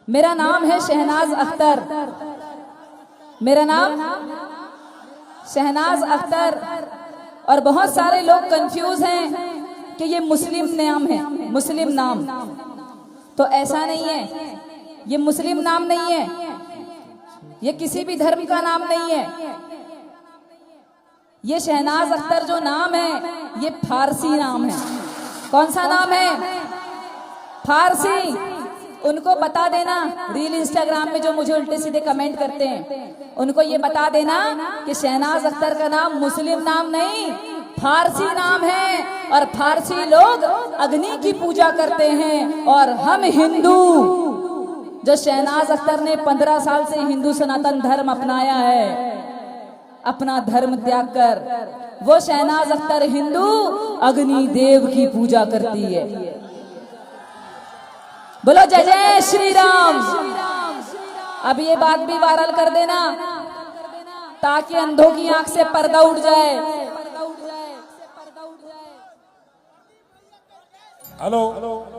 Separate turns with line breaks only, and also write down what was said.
मेरा नाम है शहनाज अख्तर। मेरा नाम शहनाज अख्तर। और बहुत सारे लोग कंफ्यूज हैं कि ये मुस्लिम नाम है, मुस्लिम नाम। तो ऐसा नहीं है, ये मुस्लिम नाम नहीं है, ये किसी भी धर्म का नाम नहीं है। ये शहनाज अख्तर जो नाम है ये फारसी नाम है। कौन सा नाम है? फारसी। उनको बता देना, रील इंस्टाग्राम में जो मुझे उल्टे सीधे कमेंट करते हैं, उनको ये बता देना कि शहनाज अख्तर का नाम मुस्लिम नाम नहीं, फारसी नाम है। और फारसी लोग अग्नि की पूजा करते हैं और हम हिंदू, जो शहनाज अख्तर ने 15 साल से हिंदू सनातन धर्म अपनाया है, अपना धर्म त्याग कर, वो शहनाज अख्तर हिंदू अग्नि देव की पूजा करती है। बोलो जय जय श्री राम। अब ये बात भी वायरल कर देना ताकि अंधों की आंख से पर्दा उठ जाए।
हेलो।